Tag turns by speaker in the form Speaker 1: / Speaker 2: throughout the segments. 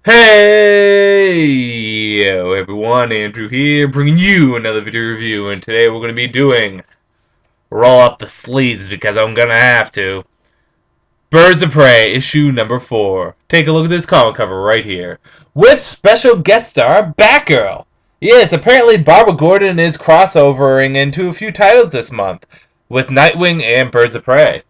Speaker 1: Hey everyone, Andrew here, bringing you another video review, and today we're going to be doing Roll Up the Sleeves because I'm going to have to. Birds of Prey, issue number 4. Take a look at this comic cover right here. With special guest star, Batgirl. Yes, apparently Barbara Gordon is crossovering into a few titles this month, with Nightwing and Birds of Prey.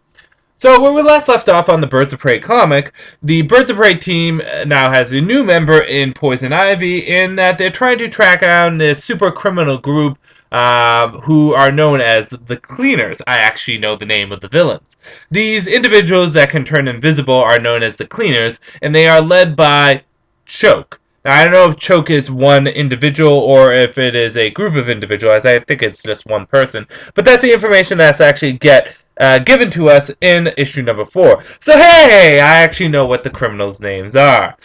Speaker 1: So where we last left off on the Birds of Prey comic, the Birds of Prey team now has a new member in Poison Ivy in that they're trying to track down this super criminal group who are known as the Cleaners. I actually know the name of the villains. These individuals that can turn invisible are known as the Cleaners, and they are led by Choke. Now, I don't know if Choke is one individual or if it is a group of individuals. I think it's just one person. But that's the information that's actually given to us in issue number 4. So hey, I actually know what the criminals' names are.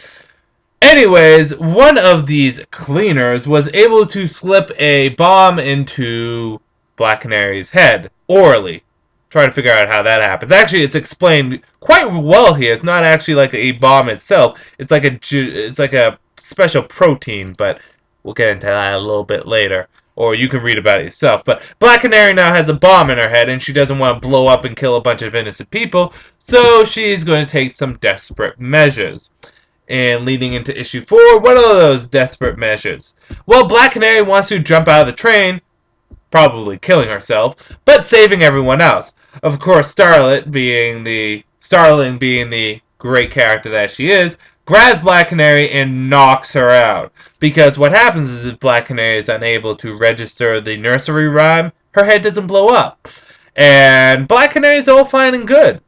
Speaker 1: Anyways, one of these cleaners was able to slip a bomb into Black Canary's head, orally. Try to figure out how that happens. Actually, it's explained quite well here. It's not actually like a bomb itself. It's like a special protein, but we'll get into that a little bit later. Or you can read about it yourself. But Black Canary now has a bomb in her head, and she doesn't want to blow up and kill a bunch of innocent people, so she's going to take some desperate measures. And leading into issue 4, what are those desperate measures? Well, Black Canary wants to jump out of the train, probably killing herself, but saving everyone else. Of course, Starling being the great character that she is, grabs Black Canary and knocks her out. Because what happens is if Black Canary is unable to register the nursery rhyme, her head doesn't blow up. And Black Canary is all fine and good.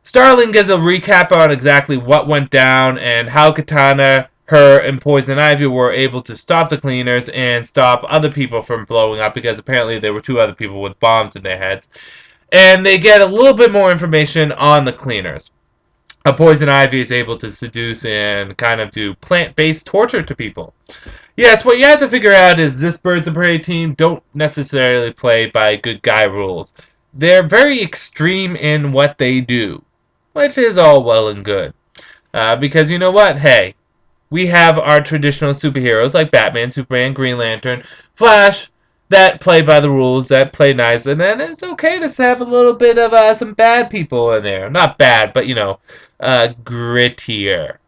Speaker 1: Starling gives a recap on exactly what went down and how Katana, her, and Poison Ivy were able to stop the Cleaners and stop other people from blowing up because apparently there were 2 other people with bombs in their heads. And they get a little bit more information on the Cleaners. Poison Ivy is able to seduce and kind of do plant-based torture to people. Yes, what you have to figure out is this Birds of Prey team don't necessarily play by good guy rules. They're very extreme in what they do, which is all well and good. Because you know what? Hey, we have our traditional superheroes like Batman, Superman, Green Lantern, Flash, that play by the rules, that play nice, and then it's okay to have a little bit of some bad people in there. Not bad, but, you know, grittier.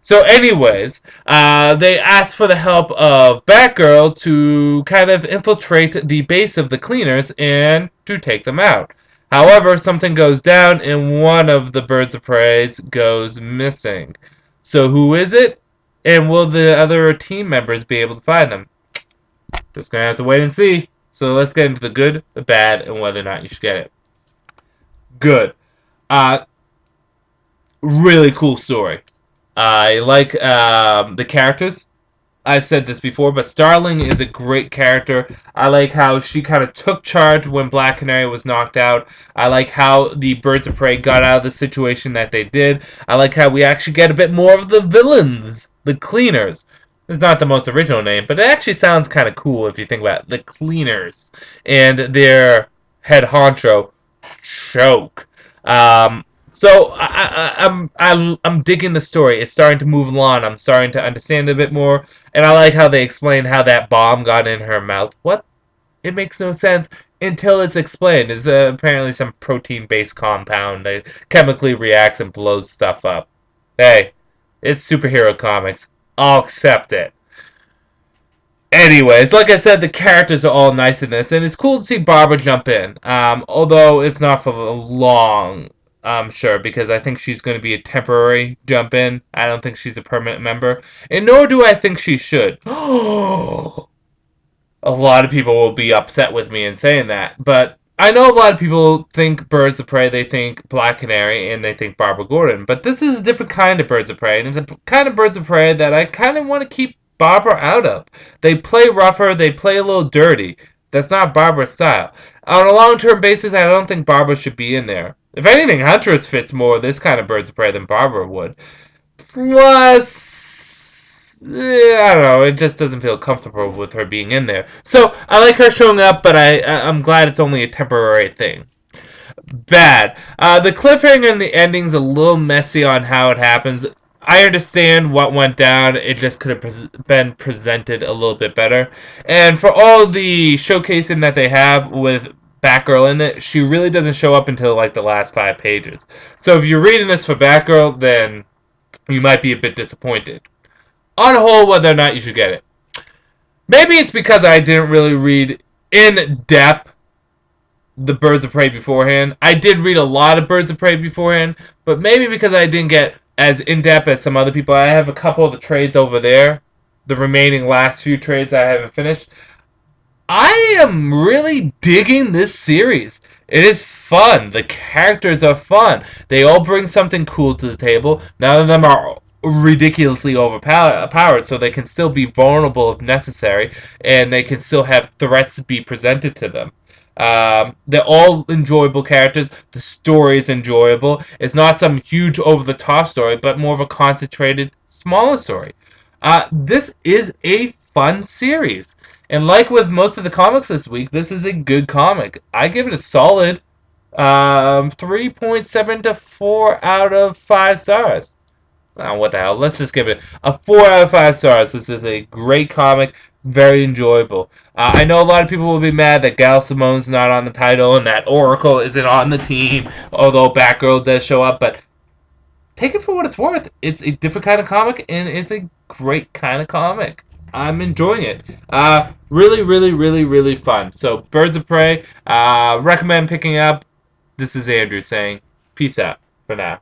Speaker 1: So anyways, they asked for the help of Batgirl to kind of infiltrate the base of the Cleaners and to take them out. However, something goes down and one of the Birds of Prey goes missing. So who is it? And will the other team members be able to find them? Just gonna have to wait and see. So let's get into the good, the bad, and whether or not you should get it. Good. Really cool story. I like the characters. I've said this before, but Starling is a great character. I like how she kind of took charge when Black Canary was knocked out. I like how the Birds of Prey got out of the situation that they did. I like how we actually get a bit more of the villains, the Cleaners. It's not the most original name, but it actually sounds kind of cool if you think about it. The Cleaners and their head honcho, Choke. So I'm digging the story. It's starting to move along. I'm starting to understand it a bit more, and I like how they explain how that bomb got in her mouth. What? It makes no sense until it's explained. It's apparently some protein-based compound that chemically reacts and blows stuff up. Hey, it's superhero comics. I'll accept it. Anyways, like I said, the characters are all nice in this, and it's cool to see Barbara jump in. Although it's not for long, I'm sure, because I think she's going to be a temporary jump in. I don't think she's a permanent member, and nor do I think she should. A lot of people will be upset with me in saying that, but I know a lot of people think Birds of Prey, they think Black Canary, and they think Barbara Gordon. But this is a different kind of Birds of Prey, and it's a kind of Birds of Prey that I kind of want to keep Barbara out of. They play rougher, they play a little dirty. That's not Barbara's style. On a long-term basis, I don't think Barbara should be in there. If anything, Huntress fits more this kind of Birds of Prey than Barbara would. Plus, I don't know, it just doesn't feel comfortable with her being in there. So, I like her showing up, but I'm glad it's only a temporary thing. Bad. The cliffhanger and the ending's a little messy on how it happens. I understand what went down. It just could have been presented a little bit better. And for all the showcasing that they have with Batgirl in it, she really doesn't show up until like the last 5 pages. So if you're reading this for Batgirl, then you might be a bit disappointed. On the whole, whether or not you should get it. Maybe it's because I didn't really read in depth the Birds of Prey beforehand. I did read a lot of Birds of Prey beforehand, but maybe because I didn't get as in-depth as some other people. I have a couple of the trades over there. The remaining last few trades I haven't finished. I am really digging this series. It is fun. The characters are fun. They all bring something cool to the table. None of them are ridiculously overpowered, so they can still be vulnerable if necessary, and they can still have threats be presented to them. They're all enjoyable characters. The story is enjoyable. It's not some huge over-the-top story, but more of a concentrated, smaller story. This is a fun series. And like with most of the comics this week, this is a good comic. I give it a solid 3.7 to 4 out of 5 stars. Oh, what the hell? Let's just give it a 4 out of 5 stars. This is a great comic, very enjoyable. I know a lot of people will be mad that Gail Simone's not on the title and that Oracle isn't on the team, although Batgirl does show up, but take it for what it's worth. It's a different kind of comic, and it's a great kind of comic. I'm enjoying it. Really, really, really, really fun. So, Birds of Prey, recommend picking up. This is Andrew saying, peace out for now.